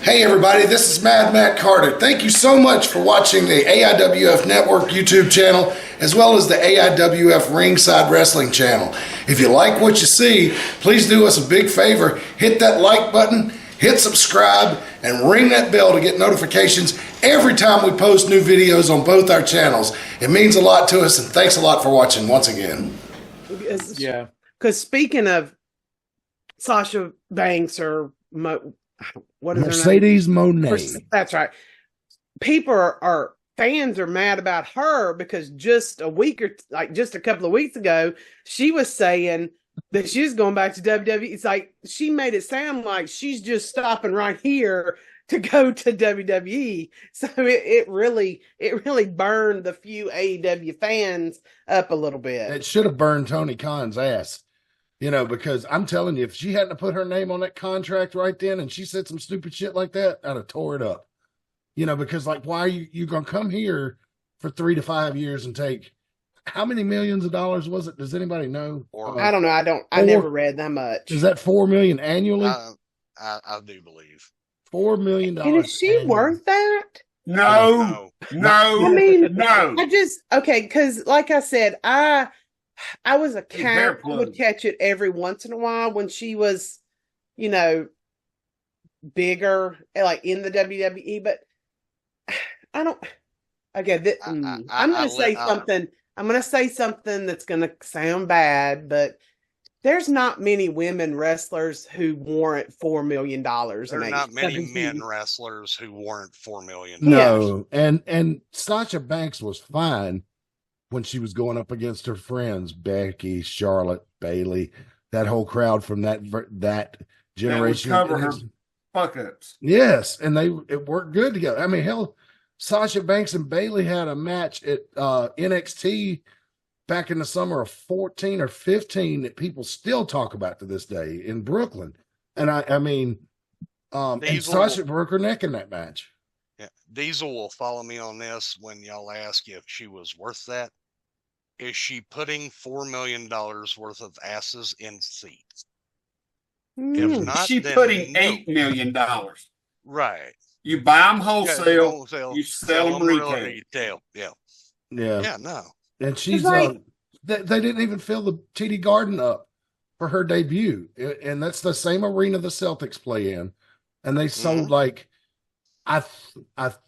Hey everybody, this is Mad Matt Carter. Thank you so much for watching the AIWF Network YouTube channel as well as the AIWF Ringside Wrestling channel. If you like what you see, please do us a big favor. Hit that like button, hit subscribe, and ring that bell to get notifications every time we post new videos on both our channels. It means a lot to us, and thanks a lot for watching once again. Yeah. Because speaking of Sasha Banks or what is Mercedes her name? Moné. That's right. People are fans are mad about her because just a couple of weeks ago, she was saying that she's going back to WWE. It's like she made it sound like she's just stopping right here to go to WWE. So it really burned the few AEW fans up a little bit. It should have burned Tony Khan's ass. You know, because I'm telling you, if she hadn't put her name on that contract right then and she said some stupid shit like that, I'd have tore it up. You know, because like, why are you going to come here for 3 to 5 years and take how many millions of dollars was it? Does anybody know? I don't know. I never read that much. Is that $4 million annually? I do believe $4 million. And is she annually. worth that? no. I mean, no. because like I said, I was a cat who would catch it every once in a while when she was, you know, bigger, like in the WWE. But I don't. Okay, I'm going to say something. I'm going to say something that's going to sound bad, but there's not many women wrestlers who warrant $4 million. There are not many men wrestlers who warrant $4 million. No, and Sasha Banks was fine when she was going up against her friends, Becky, Charlotte, Bailey, that whole crowd from that generation. That would cover her fuck-ups. Yes, and it worked good together. I mean, hell, Sasha Banks and Bailey had a match at NXT back in the summer of 14 or 15 that people still talk about to this day in Brooklyn. And I mean, and Sasha broke her neck in that match. Yeah, Diesel will follow me on this when y'all ask if she was worth that. Is she putting $4 million worth of asses in seats? If not, she's putting $8 million. Right. You buy them wholesale, you sell them retail. Yeah. Yeah, no. And she's like, they didn't even fill the TD Garden up for her debut, and that's the same arena the Celtics play in, and they sold like I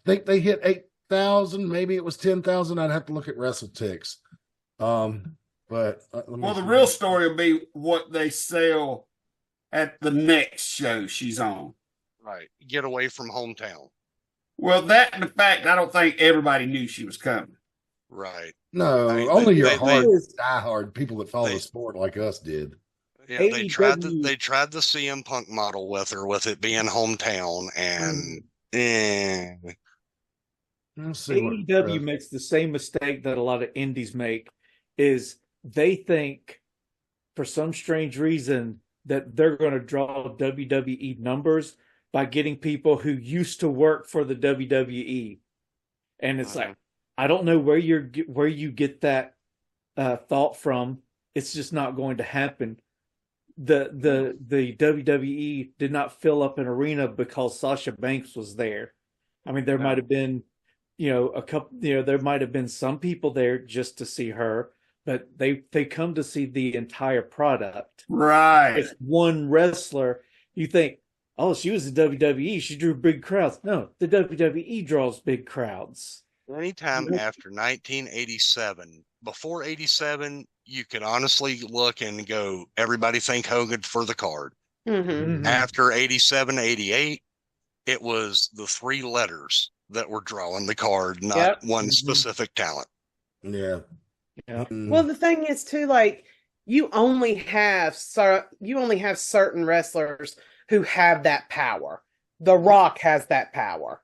think they hit 8,000, maybe it was 10,000. I'd have to look at WrestleTix. But the real story will be what they sell at the next show she's on. Right. Get away from hometown. Well, that and the fact I don't think everybody knew she was coming. Right. No, only your diehard people that follow the sport like us did. Yeah, they tried the CM Punk model with her, with it being hometown, and AEW makes the same mistake that a lot of indies make, is they think for some strange reason that they're going to draw WWE numbers by getting people who used to work for the WWE. And it's like, I don't know where you get that thought from. It's just not going to happen. The WWE did not fill up an arena because Sasha Banks was there. I mean, there might have been, there might have been some people there just to see her, but they come to see the entire product. Right. It's one wrestler. You think, oh, she was in WWE, she drew big crowds. No, the WWE draws big crowds. Anytime after 1987, before 87, you could honestly look and go, everybody think Hogan for the card. Mm-hmm. After 87, 88, it was the 3 letters that were drawing the card, not one specific talent. Yeah. Well, the thing is too, like, you only have certain wrestlers who have that power. The Rock has that power.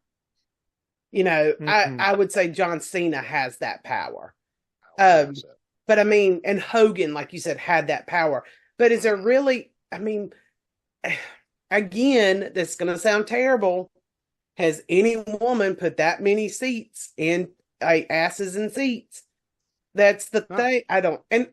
You know, I would say John Cena has that power. But I mean, and Hogan, like you said, had that power. But is there really, I mean, again, this is going to sound terrible. Has any woman put that many seats in, asses in seats? That's the thing. I don't, and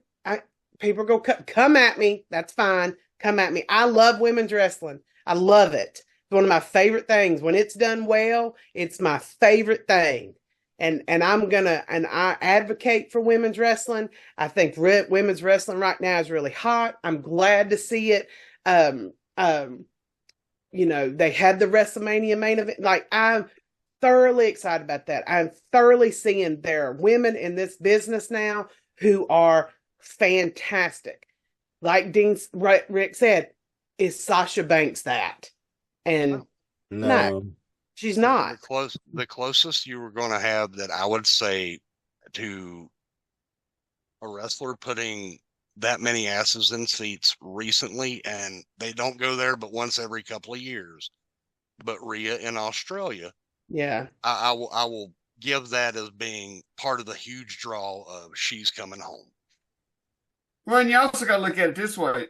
people go, come at me. That's fine. Come at me. I love women's wrestling. I love it. one of my favorite things. When it's done well, it's my favorite thing. And I advocate for women's wrestling. I think women's wrestling right now is really hot. I'm glad to see it. You know, they had the WrestleMania main event. Like, I'm thoroughly excited about that. I'm thoroughly seeing there are women in this business now who are fantastic. Like Rick said, is Sasha Banks that? And no, she's not. The closest you were going to have that I would say to a wrestler putting that many asses in seats recently, and they don't go there but once every couple of years, but Rhea in Australia. Yeah. I will give that as being part of the huge draw of she's coming home. Well, and you also got to look at it this way.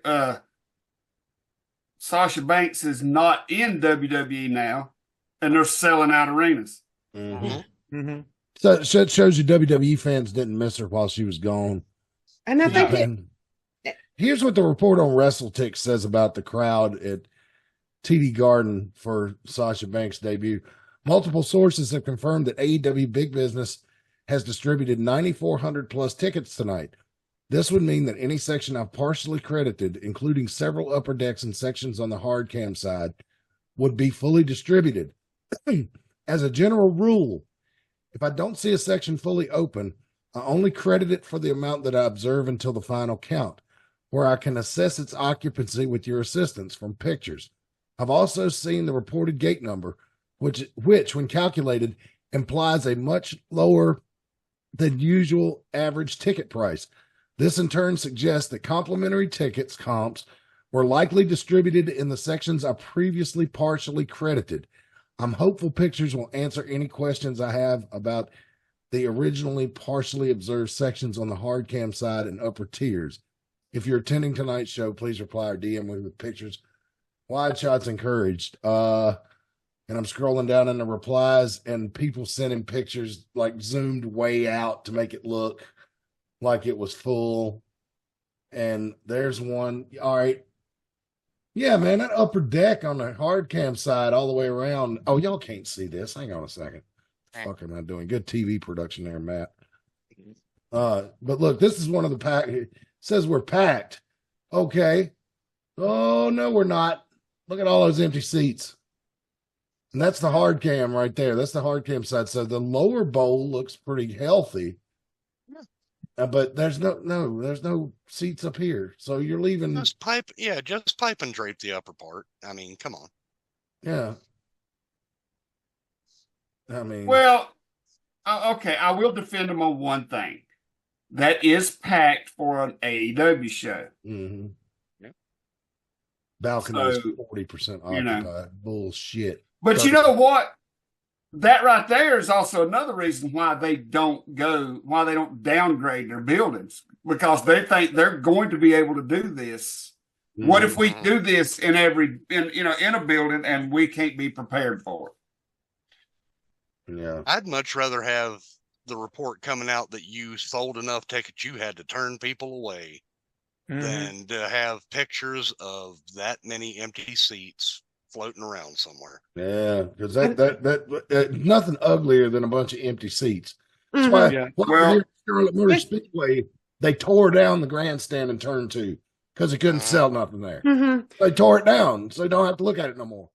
Sasha Banks is not in WWE now, and they're selling out arenas. Mm-hmm. Mm-hmm. So it shows you WWE fans didn't miss her while she was gone. And I think here's what the report on WrestleTix says about the crowd at TD Garden for Sasha Banks' debut. Multiple sources have confirmed that AEW Big Business has distributed 9,400 plus tickets tonight. This would mean that any section I've partially credited, including several upper decks and sections on the hard cam side, would be fully distributed. As a general rule, if I don't see a section fully open, I only credit it for the amount that I observe until the final count, where I can assess its occupancy with your assistance from pictures. I've also seen the reported gate number, which when calculated, implies a much lower than usual average ticket price. This in turn suggests that complimentary tickets comps were likely distributed in the sections I previously partially credited. I'm hopeful pictures will answer any questions I have about the originally partially observed sections on the hard cam side and upper tiers. If you're attending tonight's show, please reply or DM me with pictures. Wide shots encouraged. And I'm scrolling down in the replies, and people sending pictures like zoomed way out to make it look like it was full. And there's one. All right. Yeah, man, that upper deck on the hard cam side all the way around. Oh, y'all can't see this. Hang on a second. Fuck am I doing? Good TV production there, Matt. But look, this is one of the pack. It says we're packed. Okay. Oh, no, we're not. Look at all those empty seats. And that's the hard cam right there. That's the hard cam side. So the lower bowl looks pretty healthy. But there's no seats up here. So you're leaving. Just pipe and drape the upper part. I mean, come on. Yeah. I mean, well, okay, I will defend them on one thing. That is packed for an AEW show. Mm-hmm. Yep. Balcony's 40% occupied. You know. Bullshit. But you know what? That right there is also another reason why they don't downgrade their buildings, because they think they're going to be able to do this. Mm-hmm. What if we do this in a building and we can't be prepared for it? Yeah. I'd much rather have the report coming out that you sold enough tickets you had to turn people away than to have pictures of that many empty seats floating around somewhere. Yeah, because that nothing uglier than a bunch of empty seats. That's why here at Charlotte Motor Speedway, they tore down the grandstand in turn 2 because they couldn't sell nothing there. Mm-hmm. They tore it down, so you don't have to look at it no more.